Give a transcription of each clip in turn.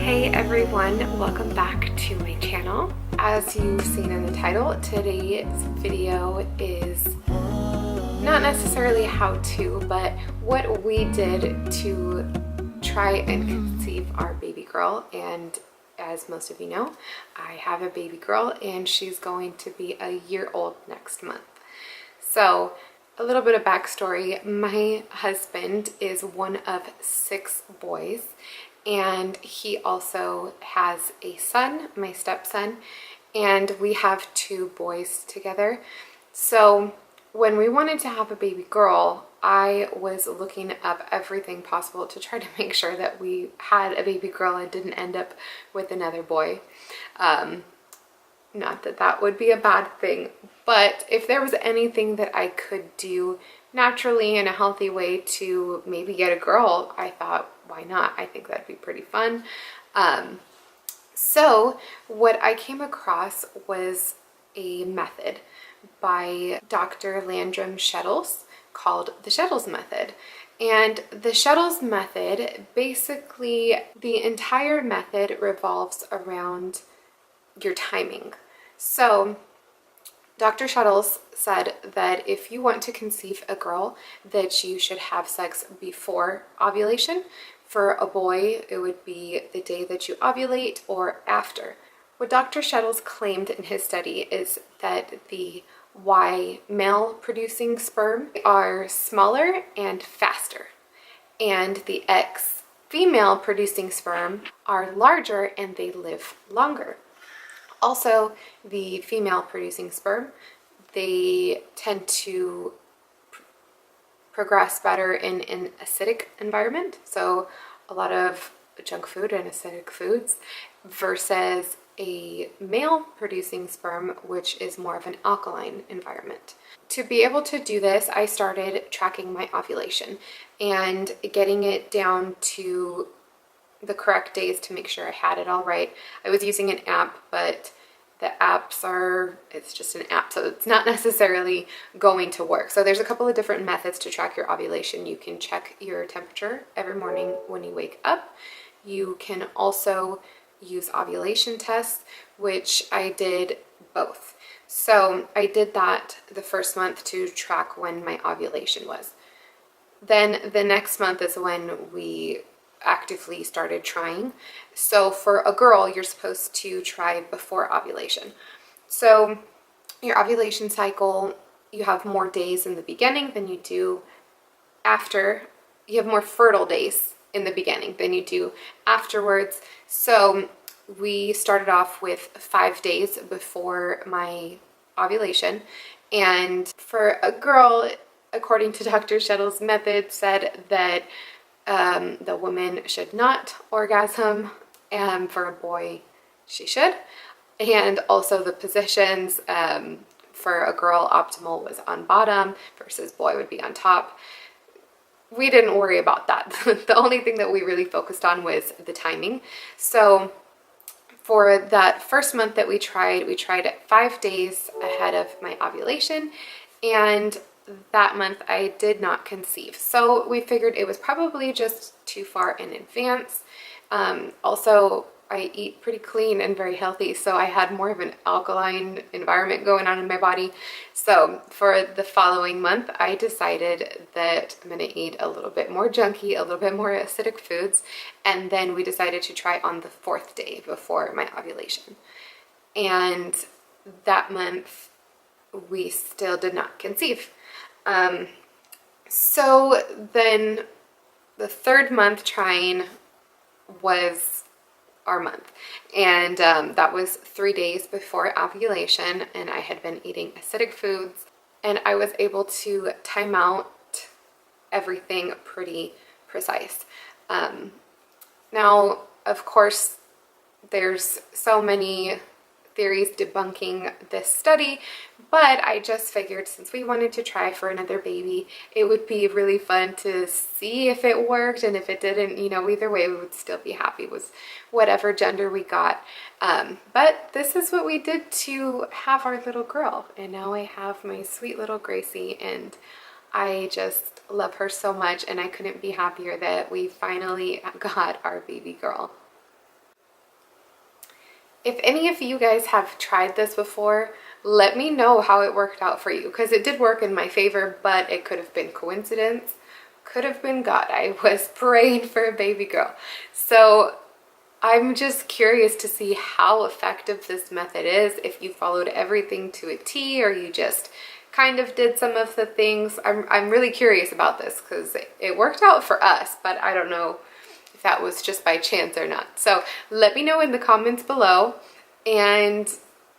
Hey everyone, welcome back to my channel. As you've seen in the title, today's video is not necessarily how-to, but what we did to try and conceive our baby girl. And as most of you know, I have a baby girl and she's going to be a year old next month. So a little bit of backstory. My husband is one of 6 boys, and he also has a son, my stepson, and we have 2 boys together. So when we wanted to have a baby girl, I was looking up everything possible to try to make sure that we had a baby girl and didn't end up with another boy. Not that that would be a bad thing, but if there was anything that I could do naturally in a healthy way to maybe get a girl, I thought, why not? I think that'd be pretty fun. So what I came across was a method by Dr. Landrum Shettles called the Shettles Method. And the Shettles Method, basically the entire method revolves around your timing. So Dr. Shettles said that if you want to conceive a girl, that you should have sex before ovulation. For a boy, it would be the day that you ovulate or after. What Dr. Shettles claimed in his study is that the Y male producing sperm are smaller and faster, and the X female producing sperm are larger and they live longer. Also, the female producing sperm, they tend to progress better in an acidic environment, so a lot of junk food and acidic foods, versus a male producing sperm, which is more of an alkaline environment. To be able to do this, I started tracking my ovulation and getting it down to the correct days to make sure I had it all right. I was using an app, but the apps it's just an app, so it's not necessarily going to work. So there's a couple of different methods to track your ovulation. You can check your temperature every morning when you wake up. You can also use ovulation tests, which I did both. So I did that the first month to track when my ovulation was. Then the next month is when we actively started trying. So for a girl, you're supposed to try before ovulation. So your ovulation cycle, you have more days in the beginning than you do after. You have more fertile days in the beginning than you do afterwards. So we started off with 5 days before my ovulation. And for a girl, according to Dr. Shettles' method, said that the woman should not orgasm, and for a boy, she should. And also the positions, for a girl, optimal was on bottom versus boy would be on top. We didn't worry about that. The only thing that we really focused on was the timing. So for that first month that we tried it 5 days ahead of my ovulation, and that month I did not conceive. So we figured it was probably just too far in advance. Also, I eat pretty clean and very healthy, so I had more of an alkaline environment going on in my body. So for the following month, I decided that I'm going to eat a little bit more junky, a little bit more acidic foods, and then we decided to try on the 4th day before my ovulation. And that month, we still did not conceive. So then the 3rd month trying was our month, and that was 3 days before ovulation, and I had been eating acidic foods, and I was able to time out everything pretty precise. Now, of course, there's so many theories debunking this study, but I just figured since we wanted to try for another baby, it would be really fun to see if it worked, and if it didn't, you know, either way we would still be happy with whatever gender we got. But this is what we did to have our little girl, and now I have my sweet little Gracie, and I just love her so much, and I couldn't be happier that we finally got our baby girl. If any of you guys have tried this before, let me know how it worked out for you, because it did work in my favor, but it could have been coincidence, could have been God. I was praying for a baby girl. So I'm just curious to see how effective this method is, if you followed everything to a T or you just kind of did some of the things. I'm really curious about this because it worked out for us, but I don't know if that was just by chance or not. So let me know in the comments below, and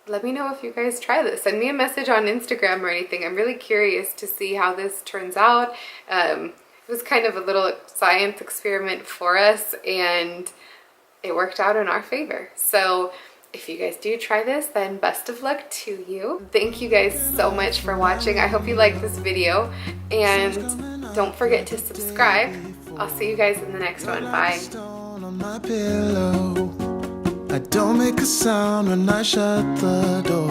let me know if you guys try this. Send me a message on Instagram or anything. I'm really curious to see how this turns out. It was kind of a little science experiment for us, and it worked out in our favor. So if you guys do try this, then best of luck to you. Thank you guys so much for watching. I hope you liked this video, and don't forget to subscribe. I'll see you guys in the next one. Bye. I don't make a sound when I shut the door.